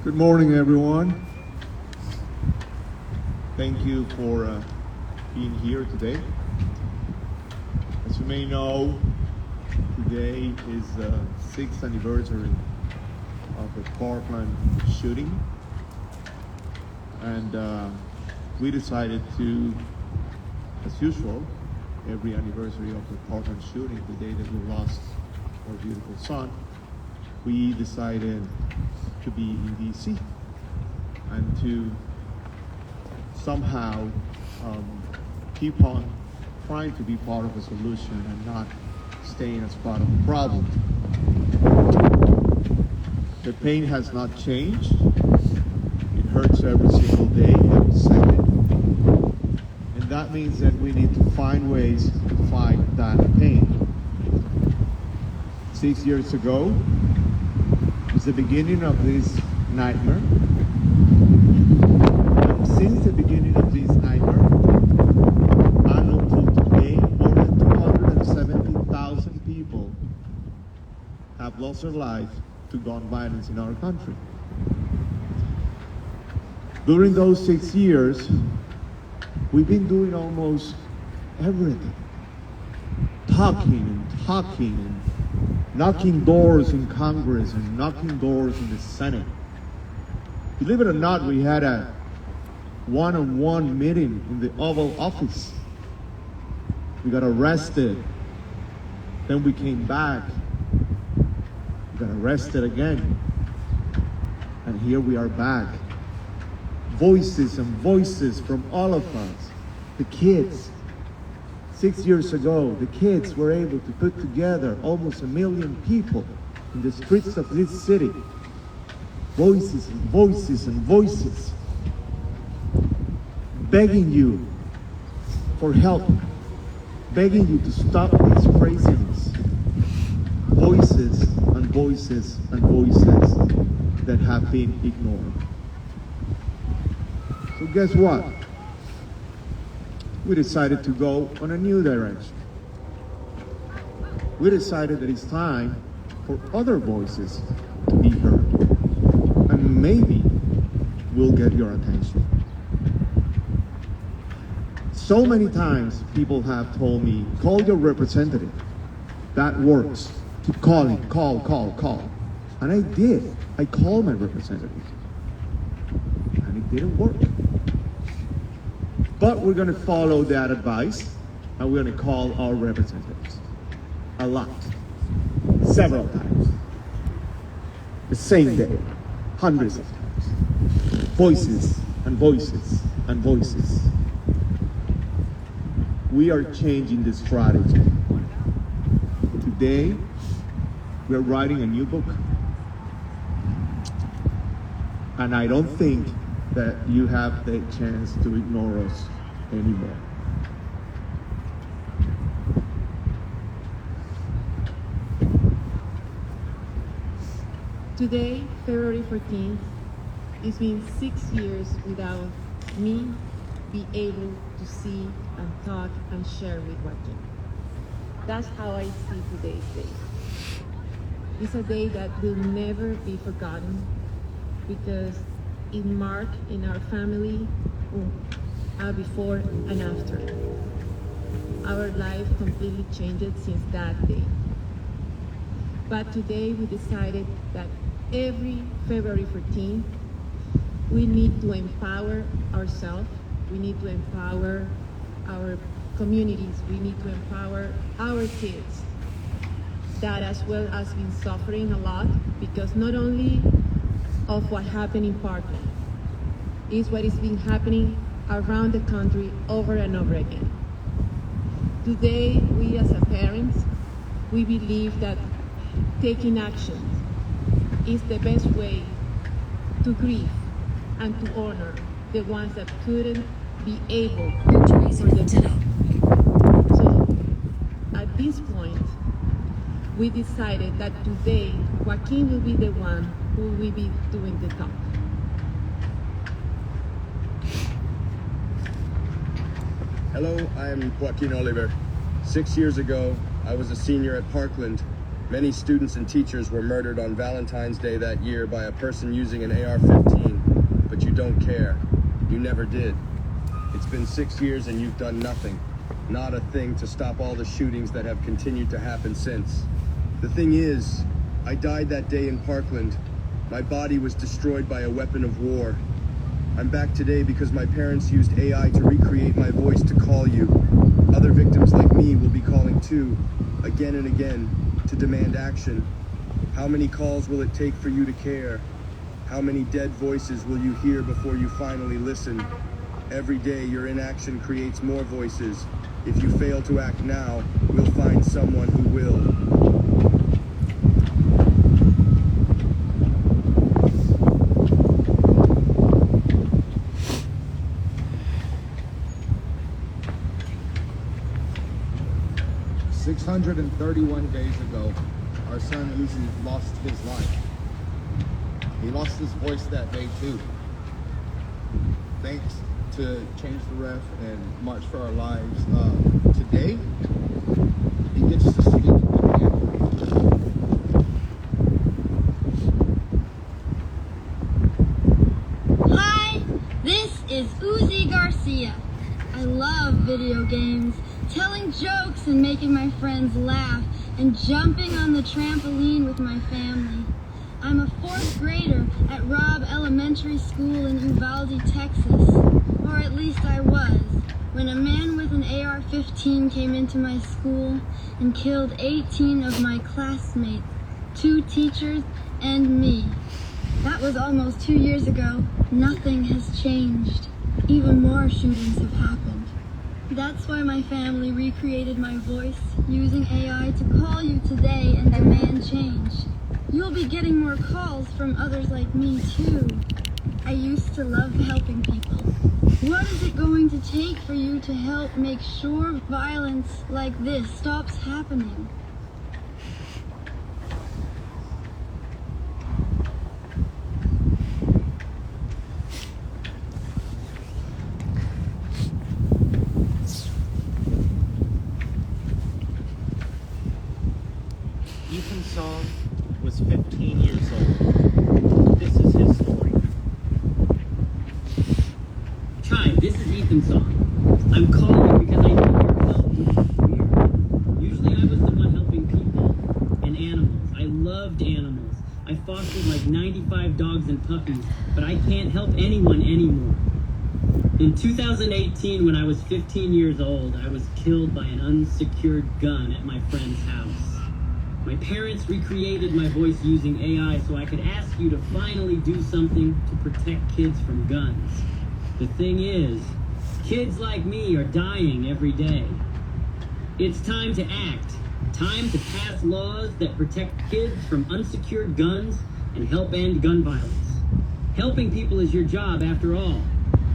Good morning, everyone. Thank you for being here today. As you may know, today is the 6th anniversary of the Parkland shooting. And we decided to, as usual, every anniversary of the Parkland shooting, the day that we lost our beautiful son, we decided to be in DC and to somehow keep on trying to be part of the solution and not staying as part of the problem. The pain has not changed. It hurts every single day, every second. And that means that we need to find ways to fight that pain. 6 years ago was the beginning of this nightmare. And since the beginning of this nightmare, and until today, more than 270,000 people have lost their lives to gun violence in our country. During those 6 years, we've been doing almost everything. Talking and knocking doors in Congress and knocking doors in the Senate. Believe it or not, we had a one-on-one meeting in the Oval Office. We got arrested. Then we came back. We got arrested again. And here we are back. Voices and voices from all of us. The kids. 6 years ago, the kids were able to put together almost 1 million people in the streets of this city. Voices and voices and voices. Begging you for help. Begging you to stop this craziness. Voices and voices and voices that have been ignored. So guess what? We decided to go on a new direction. We decided that it's time for other voices to be heard. And maybe we'll get your attention. So many times people have told me, call your representative. That works. Keep calling, call. And I did. I called my representative. And it didn't work. But we're going to follow that advice, and we're going to call our representatives. A lot. Several times. The same day. Hundreds of times. Voices and voices and voices. We are changing the strategy. Today, we're writing a new book. And I don't think that you have the chance to ignore us anymore. Today, February 14th, it's been 6 years without me be able to see and talk and share with Joaquin. That's how I see today's day. It's a day that will never be forgotten because it marked in our family a before and after. Our life completely changed since that day. But today we decided that every February 14th, we need to empower ourselves, we need to empower our communities, we need to empower our kids that as well has been suffering a lot because not only of what happened in Parkland, is what is been happening around the country over and over again. Today, we as a parents, we believe that taking action is the best way to grieve and to honor the ones that couldn't be able for themselves. So, at this point, we decided that today, Joaquin will be the one who will be doing the talk. Hello, I'm Joaquin Oliver. 6 years ago, I was a senior at Parkland Many students and teachers were murdered on Valentine's Day that year by a person using an AR-15, but you don't care. You never did. It's been 6 years and you've done nothing. Not a thing to stop all the shootings that have continued to happen since. The thing is, I died that day in Parkland. My body was destroyed by a weapon of war. I'm back today because my parents used AI to recreate my voice to call you. Other victims like me will be calling too, again and again, to demand action. How many calls will it take for you to care? How many dead voices will you hear before you finally listen? Every day your inaction creates more voices. If you fail to act now, we'll find someone who will. 631 days ago, our son Uzi lost his life. He lost his voice that day too. Thanks to Change the Ref and March for Our Lives, today, he gets to speak again. Hi, this is Uzi Garcia. I love video games, telling jokes and making my friends laugh, and jumping on the trampoline with my family. I'm a 4th grader at Robb Elementary School in Uvalde, Texas. Or at least I was, when a man with an AR-15 came into my school and killed 18 of my classmates, 2 teachers, and me. That was almost 2 years ago. Nothing has changed. Even more shootings have happened. That's why my family recreated my voice using AI to call you today and demand change. You'll be getting more calls from others like me too. I used to love helping people. What is it going to take for you to help make sure violence like this stops happening? Ethan's son was 15 years old. This is his story. Hi, this is Ethan's son. I'm calling because I need your help, which is weird. Usually I was the one helping people and animals. I loved animals. I fostered like 95 dogs and puppies, but I can't help anyone anymore. In 2018, when I was 15 years old, I was killed by an unsecured gun at my friend's house. My parents recreated my voice using AI so I could ask you to finally do something to protect kids from guns. The thing is, kids like me are dying every day. It's time to act. Time to pass laws that protect kids from unsecured guns and help end gun violence. Helping people is your job after all.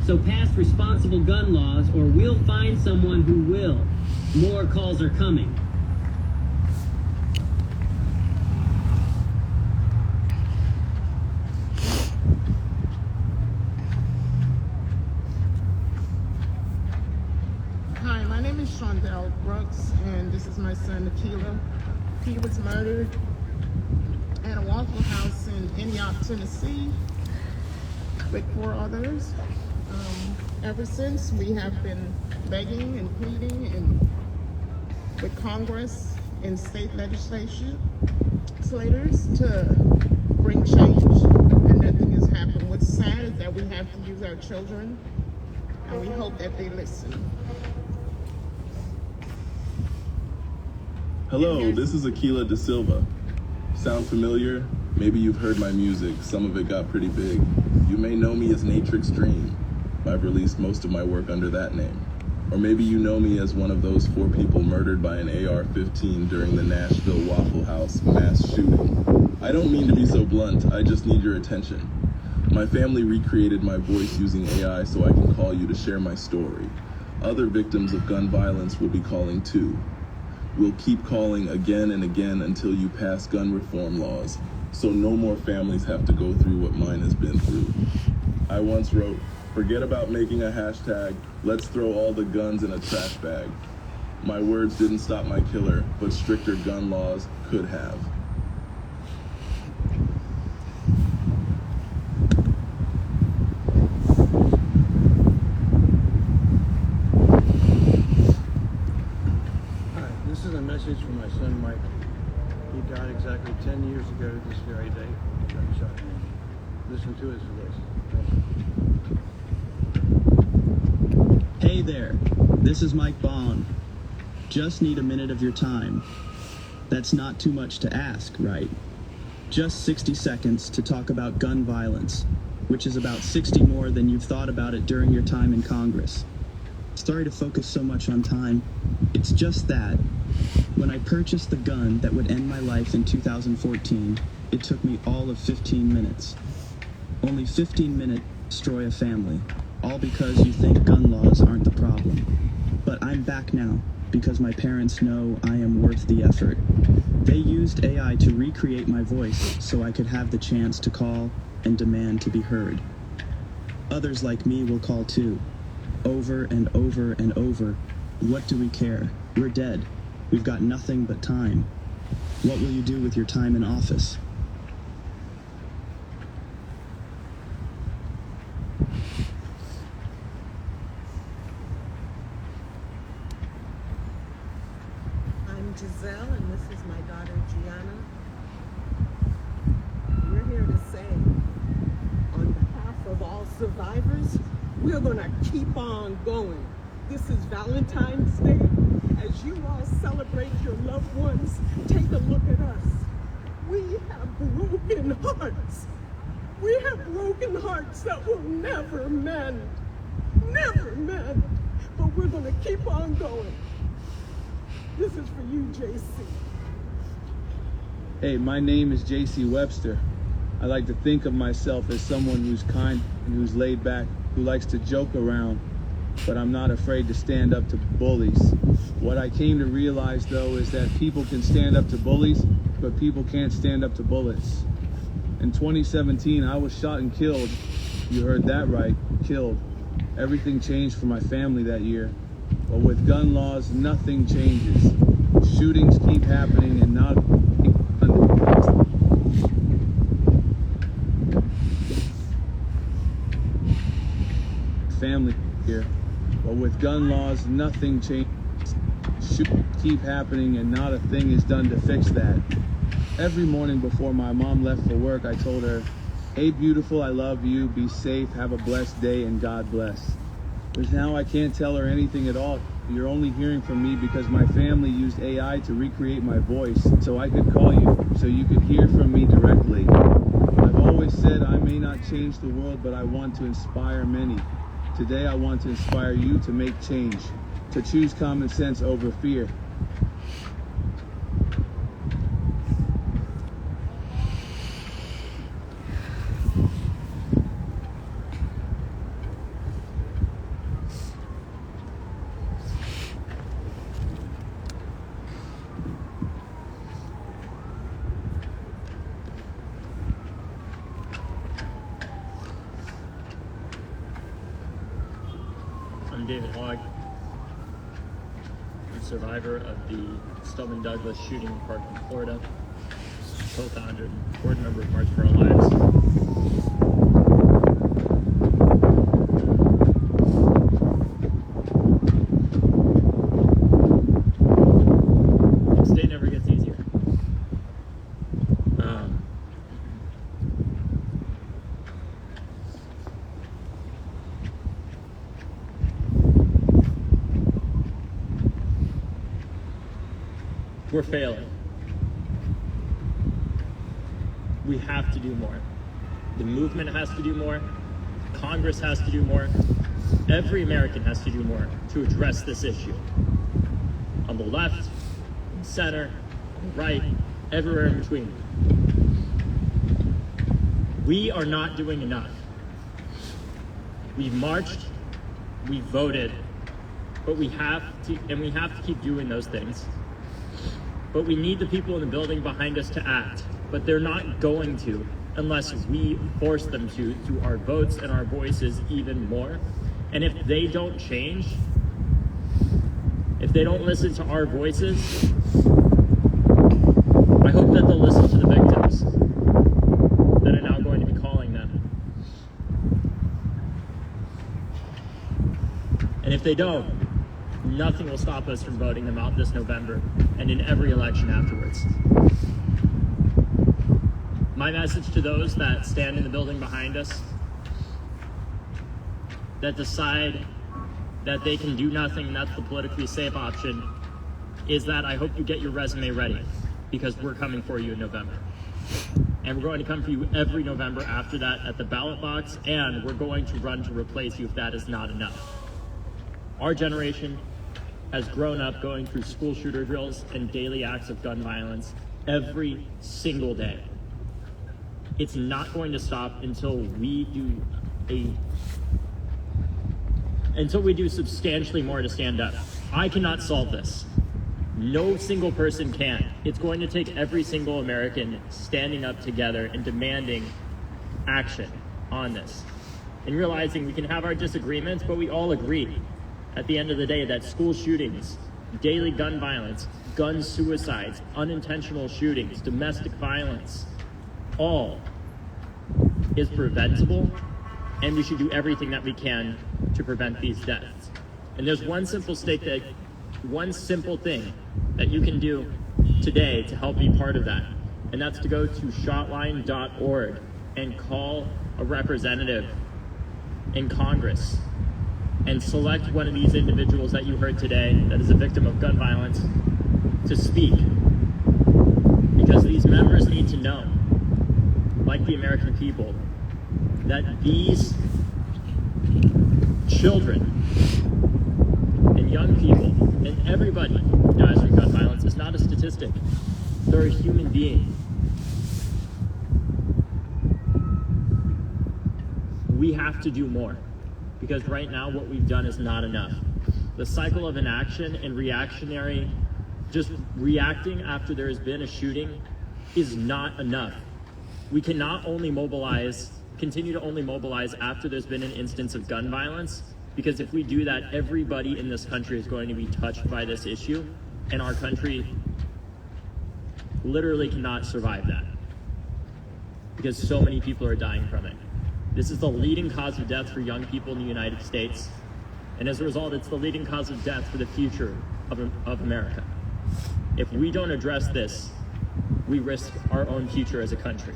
So pass responsible gun laws or we'll find someone who will. More calls are coming. Hi, my name is Shondell Brooks, and this is my son, Akila. He was murdered at a Waffle House in Antioch, Tennessee, with 4 others. Ever since, we have been begging and pleading with Congress and state legislators to bring change, and nothing has happened. What's sad is that we have to use our children, and we hope that they listen. Hello, this is Akila Da Silva. Sound familiar? Maybe you've heard my music. Some of it got pretty big. You may know me as Natrix Dream. I've released most of my work under that name. Or maybe you know me as one of those 4 people murdered by an AR-15 during the Nashville Waffle House mass shooting. I don't mean to be so blunt, I just need your attention. My family recreated my voice using AI so I can call you to share my story. Other victims of gun violence will be calling too. We'll keep calling again and again until you pass gun reform laws, so no more families have to go through what mine has been through. I once wrote, forget about making a hashtag, let's throw all the guns in a trash bag. My words didn't stop my killer, but stricter gun laws could have. Hi, this is a message from my son Mike. He died exactly 10 years ago this very day. Gunshot wound. Listen to his voice. Hey there, this is Mike Bond. Just need a minute of your time. That's not too much to ask, right? Just 60 seconds to talk about gun violence, which is about 60 more than you've thought about it during your time in Congress. Sorry to focus so much on time. It's just that when I purchased the gun that would end my life in 2014, it took me all of 15 minutes. Only 15 minutes to destroy a family, all because you think gun laws aren't the problem. But I'm back now because my parents know I am worth the effort. They used AI to recreate my voice so I could have the chance to call and demand to be heard. Others like me will call too. Over and over and over. What do we care? We're dead. We've got nothing but time. What will you do with your time in office? I'm Giselle, and this is my daughter Gianna. We're here to say, on behalf of all survivors, we're gonna keep on going. This is Valentine's Day. As you all celebrate your loved ones, take a look at us. We have broken hearts. We have broken hearts that will never mend. Never mend. But we're gonna keep on going. This is for you, JC. Hey, my name is JC Webster. I like to think of myself as someone who's kind and who's laid back, who likes to joke around, but I'm not afraid to stand up to bullies. What I came to realize, though, is that people can stand up to bullies, but people can't stand up to bullets. In 2017, I was shot and killed. You heard that right, killed. Everything changed for my family that year. But with gun laws, nothing changes. Shootings keep happening and not family here. But with gun laws, nothing changes. Shootings keep happening and not a thing is done to fix that. Every morning before my mom left for work, I told her, "Hey beautiful, I love you, be safe, have a blessed day, and God bless." But now I can't tell her anything at all. You're only hearing from me because my family used AI to recreate my voice so I could call you, so you could hear from me directly. I've always said I may not change the world, but I want to inspire many. Today I want to inspire you to make change, to choose common sense over fear. I'm David Hogg. I'm a survivor of the Stillman Douglas shooting in Parkland, Florida. Co-founder and board member of March for Our Lives. This day never gets easier. We're failing. We have to do more. The movement has to do more. Congress has to do more. Every American has to do more to address this issue. On the left, center, right, everywhere in between. We are not doing enough. We've marched, we voted, but we have to keep doing those things. But we need the people in the building behind us to act. But they're not going to unless we force them to through our votes and our voices even more. And if they don't change, If they don't listen to our voices, I hope that they'll listen to the victims that are now going to be calling them. And if they don't, nothing will stop us from voting them out this November and in every election afterwards. My message to those that stand in the building behind us, that decide that they can do nothing and that's the politically safe option, is that I hope you get your resume ready, because we're coming for you in November. And we're going to come for you every November after that at the ballot box, and we're going to run to replace you if that is not enough. Our generation has grown up going through school shooter drills and daily acts of gun violence every single day. It's not going to stop until we do substantially more to stand up. I cannot solve this. No single person can. It's going to take every single American standing up together and demanding action on this. And realizing we can have our disagreements, but we all agree at the end of the day that school shootings, daily gun violence, gun suicides, unintentional shootings, domestic violence, all is preventable, and we should do everything that we can to prevent these deaths. And there's one simple thing that you can do today to help be part of that, and that's to go to shotline.org and call a representative in Congress and select one of these individuals that you heard today that is a victim of gun violence to speak. Because these members need to know, like the American people, that these children and young people and everybody who dies from gun violence is not a statistic. They're a human being. We have to do more, because right now what we've done is not enough. The cycle of inaction and reactionary, just reacting after there has been a shooting, is not enough. We cannot continue to only mobilize after there's been an instance of gun violence, because if we do that, everybody in this country is going to be touched by this issue, and our country literally cannot survive that, because so many people are dying from it. This is the leading cause of death for young people in the United States, and as a result, it's the leading cause of death for the future of America. If we don't address this, we risk our own future as a country.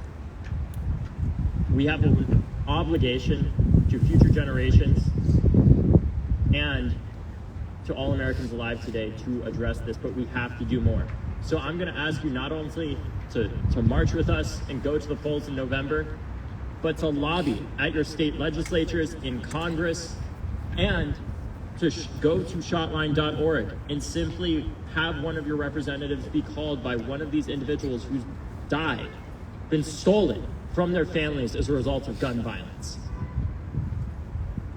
We have an obligation to future generations and to all Americans alive today to address this, but we have to do more. So I'm going to ask you not only to march with us and go to the polls in November, but to lobby at your state legislatures, in Congress, and to go to shotline.org and simply have one of your representatives be called by one of these individuals who's died, been stolen from their families as a result of gun violence.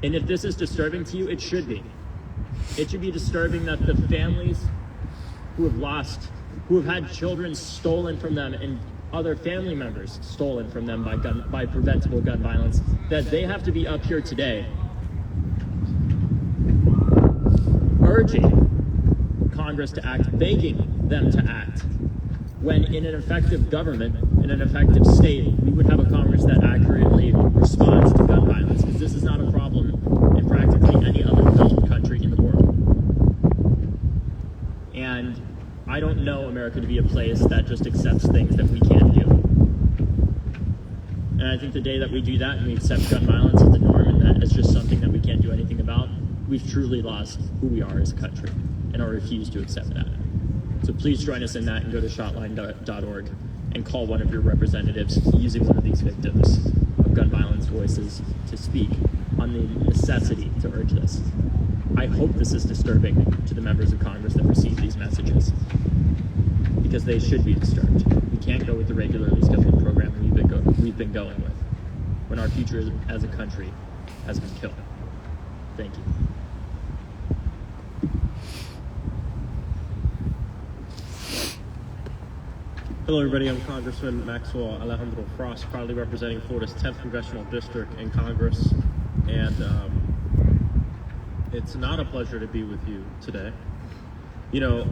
And if this is disturbing to you, it should be. It should be disturbing that the families who have had children stolen from them and other family members stolen from them by preventable gun violence, that they have to be up here today urging Congress to act, begging them to act, when in an effective government, in an effective state, we would have a Congress that accurately responds to gun violence, because this is not a problem in practically any other developed country in the world. And I don't know America to be a place that just accepts things that we can't do. And I think the day that we do that and we accept gun violence as the norm and that is just something that we can't do anything about, we've truly lost who we are as a country, and I refuse to accept that. So please join us in that and go to shotline.org and call one of your representatives using one of these victims of gun violence voices to speak on the necessity to urge this. I hope this is disturbing to the members of Congress that receive these messages, because they should be disturbed. We can't go with the regularly scheduled program we've been going with when our future as a country has been killed. Thank you. Hello everybody, I'm Congressman Maxwell Alejandro Frost, proudly representing Florida's 10th Congressional District in Congress, and it's not a pleasure to be with you today. You know,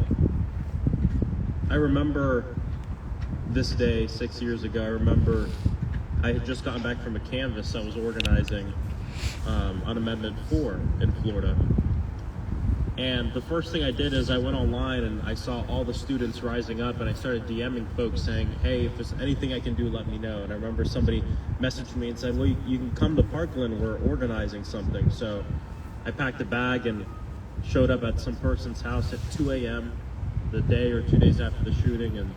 I remember this day 6 years ago. I remember I had just gotten back from a canvas I was organizing on Amendment 4 in Florida. And the first thing I did is I went online and I saw all the students rising up, and I started DMing folks saying, hey, if there's anything I can do, let me know. And I remember somebody messaged me and said, well, you can come to Parkland, we're organizing something. So I packed a bag and showed up at some person's house at 2 a.m. the day or 2 days after the shooting, and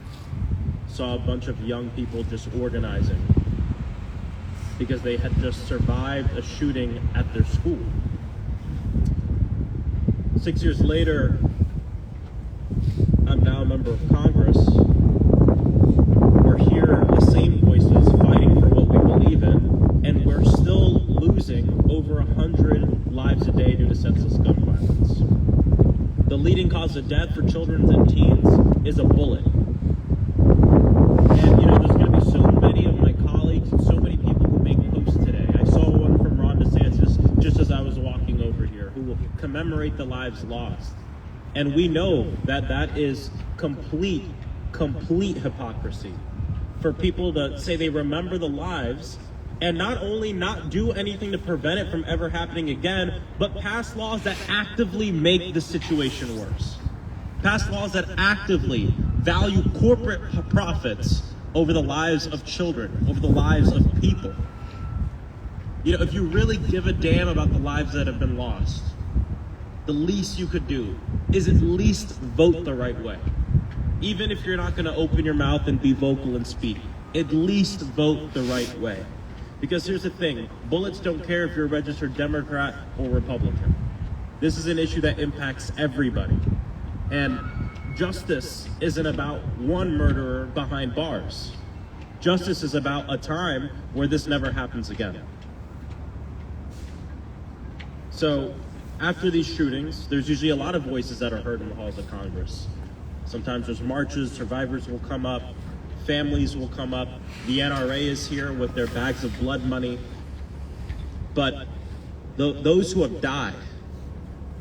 saw a bunch of young people just organizing because they had just survived a shooting at their school. 6 years later, I'm now a member of Congress. We're here, the same voices, fighting for what we believe in, and we're still losing over 100 lives a day due to senseless gun violence. The leading cause of death for children and teens is a bullet. And you know, there's going to be so many of my colleagues and so many people who make posts today. I saw one from Ron DeSantis just as I was walking over here, who will commemorate the lives lost. And we know that that is complete hypocrisy for people to say they remember the lives and not only not do anything to prevent it from ever happening again, but pass laws that actively make the situation worse. Pass laws that actively value corporate profits over the lives of children, over the lives of people. You know, if you really give a damn about the lives that have been lost, the least you could do is at least vote the right way. Even if you're not going to open your mouth and be vocal and speak, at least vote the right way. Because here's the thing, bullets don't care if you're a registered Democrat or Republican. This is an issue that impacts everybody. And justice isn't about one murderer behind bars. Justice is about a time where this never happens again. So, after these shootings, there's usually a lot of voices that are heard in the halls of Congress. Sometimes there's marches, survivors will come up, families will come up, the NRA is here with their bags of blood money. But those who have died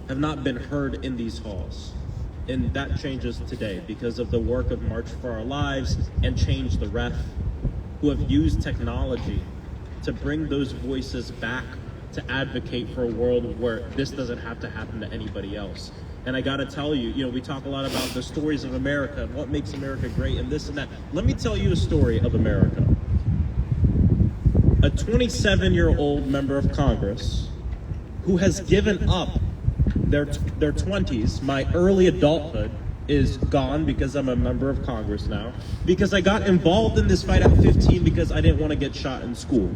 have not been heard in these halls. And that changes today because of the work of March for Our Lives and Change the Ref, who have used technology to bring those voices back to advocate for a world where this doesn't have to happen to anybody else. And I gotta tell you, we talk a lot about the stories of America and what makes America great and this and that. Let me tell you a story of America. A 27-year-old member of Congress who has given up their 20s, my early adulthood is gone because I'm a member of Congress now, because I got involved in this fight at 15 because I didn't want to get shot in school.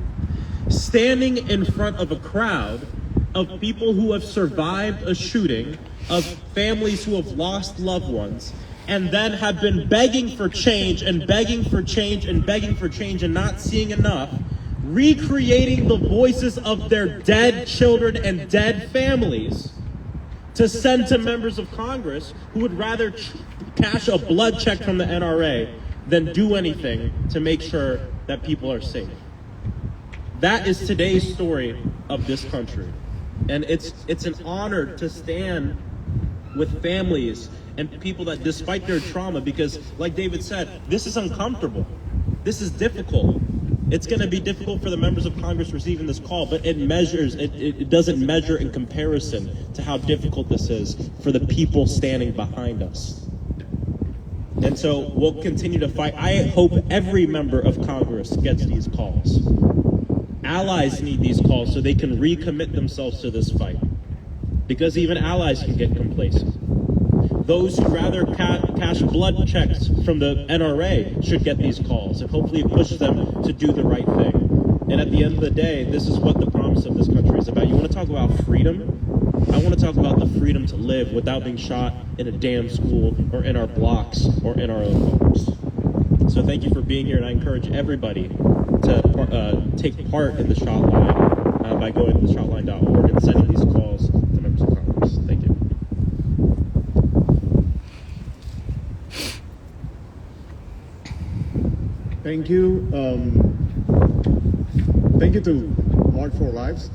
Standing in front of a crowd of people who have survived a shooting, of families who have lost loved ones, and then have been begging for change and begging for change and begging for change and not seeing enough, recreating the voices of their dead children and dead families to send to members of Congress who would rather cash a blood check from the NRA than do anything to make sure that people are safe. That is today's story of this country. And it's an honor to stand with families and people that, despite their trauma, because like David said, this is uncomfortable. This is difficult. It's going to be difficult for the members of Congress receiving this call, but it doesn't measure in comparison to how difficult this is for the people standing behind us. And so we'll continue to fight. I hope every member of Congress gets these calls. Allies need these calls so they can recommit themselves to this fight. Because even allies can get complacent. Those who rather cash blood checks from the NRA should get these calls, and hopefully it pushes them to do the right thing. And at the end of the day, this is what the promise of this country is about. You want to talk about freedom? I want to talk about the freedom to live without being shot in a damn school or in our blocks or in our own homes. So thank you for being here, and I encourage everybody to take part in the shot line by going to theshotline.org and sending these calls to members of Congress. Thank you. Thank you. Thank you to March for Lives.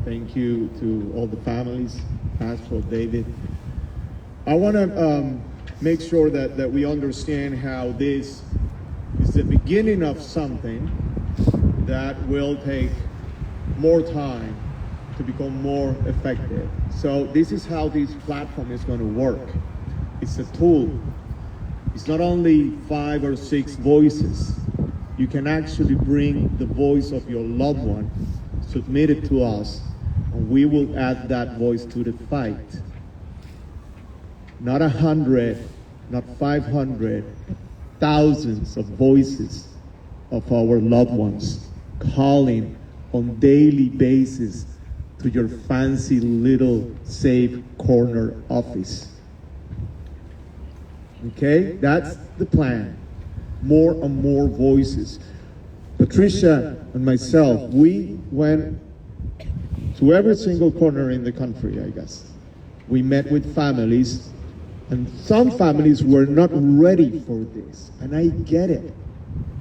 Thank you to all the families, Pastor David, I want to make sure that we understand how this is the beginning of something that will take more time to become more effective. So this is how this platform is going to work. It's a tool. It's not only 5 or 6 voices. You can actually bring the voice of your loved one, submit it to us, and we will add that voice to the fight. Not 100, not 500, thousands of voices of our loved ones calling on daily basis to your fancy little safe corner office. Okay, that's the plan. More and more voices. Patricia and myself, we went to every single corner in the country, I guess. We met with families, and some families were not ready for this. And I get it.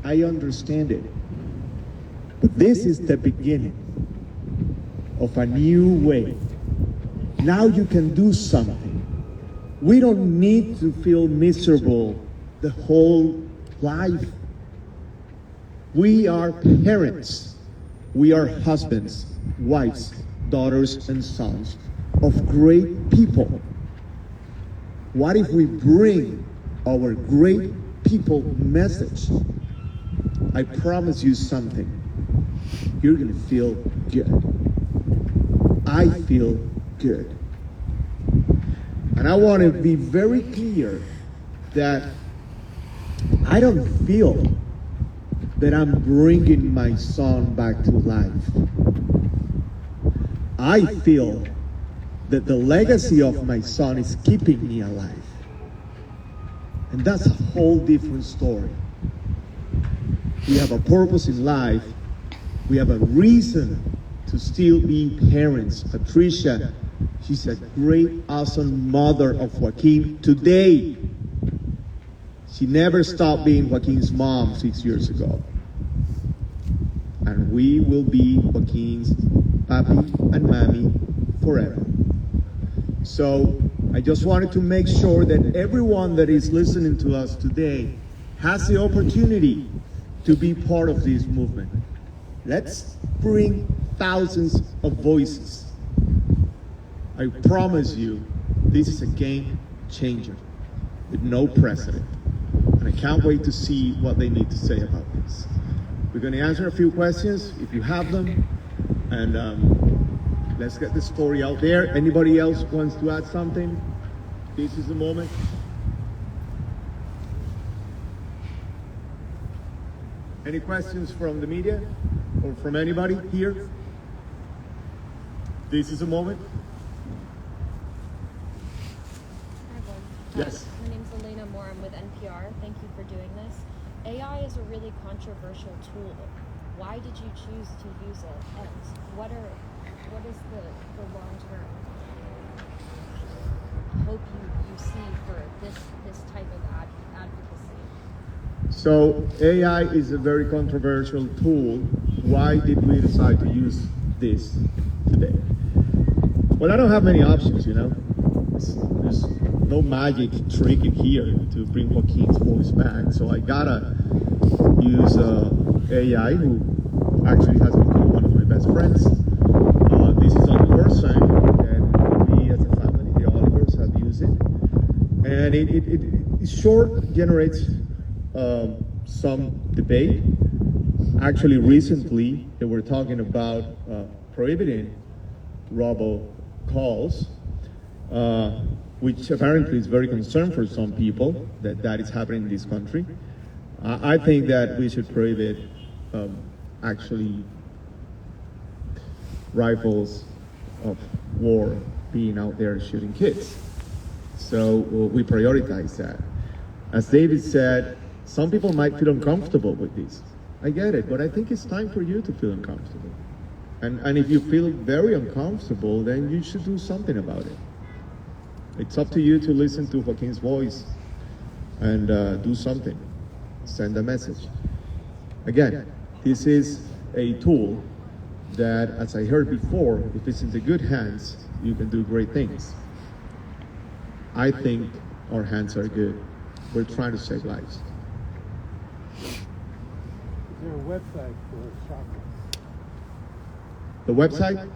I understand it. But this is the beginning of a new way. Now you can do something. We don't need to feel miserable the whole life. We are parents. We are husbands, wives, daughters, and sons of great people. What if we bring our great people message? I promise you something. You're gonna feel good. I feel good. And I want to be very clear that I don't feel that I'm bringing my son back to life. I feel that the legacy of my son is keeping me alive. And that's a whole different story. We have a purpose in life. We have a reason to still be parents. Patricia, she's a great, awesome mother of Joaquin today. She never stopped being Joaquin's mom 6 years ago. And we will be Joaquin's papi and mommy forever. So I just wanted to make sure that everyone that is listening to us today has the opportunity to be part of this movement. Let's bring thousands of voices. I promise you, this is a game changer with no precedent. And I can't wait to see what they need to say about this. We're going to answer a few questions, if you have them. And let's get the story out there. Anybody else wants to add something? This is the moment. Any questions from the media or from anybody here? This is a moment. Yes. My name's Elena Moore. I'm with NPR. Thank you for doing this. AI is a really controversial tool. Why did you choose to use it? And what is the long-term hope you see for this type of advocacy? So AI is a very controversial tool. Why did we decide to use this today? Well, I don't have many options, you know. There's no magic trick in here to bring Joaquin's voice back. So I gotta use AI, who actually has become one of my best friends. This is not the first time that we as a family, the Olivers, have used it. And it short generates some debate. Actually, recently, they were talking about prohibiting robocalls, which apparently is very concerned for some people that is happening in this country. I think that we should prohibit actually rifles of war being out there shooting kids. So we prioritize that. As David said, some people might feel uncomfortable with this. I get it, but I think it's time for you to feel uncomfortable. And if you feel very uncomfortable, then you should do something about it. It's up to you to listen to Joaquin's voice and do something. Send a message. Again, this is a tool that, as I heard before, if it's in the good hands, you can do great things. I think our hands are good. We're trying to save lives. Is there a website for Shotlines? The website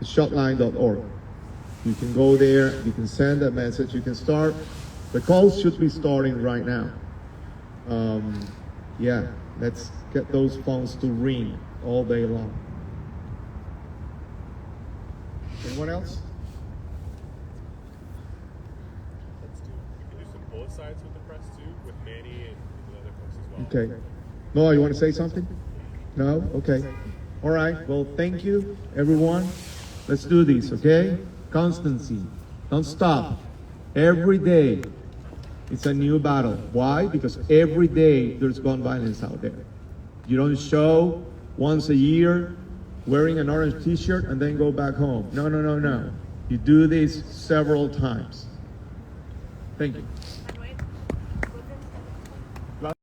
is shotline.org. You can go there, you can send a message, you can start. The calls should be starting right now. Yeah, let's get those phones to ring all day long. Anyone else? We can do some both sides with the press too, with Manny and the other folks as well. Okay. Noah, you want to say something? No? Okay. All right. Well, thank you, everyone. Let's do this, okay? Constancy. Don't stop. Every day, it's a new battle. Why? Because every day there's gun violence out there. You don't show once a year wearing an orange t-shirt and then go back home. No, no, no, no. You do this several times. Thank you.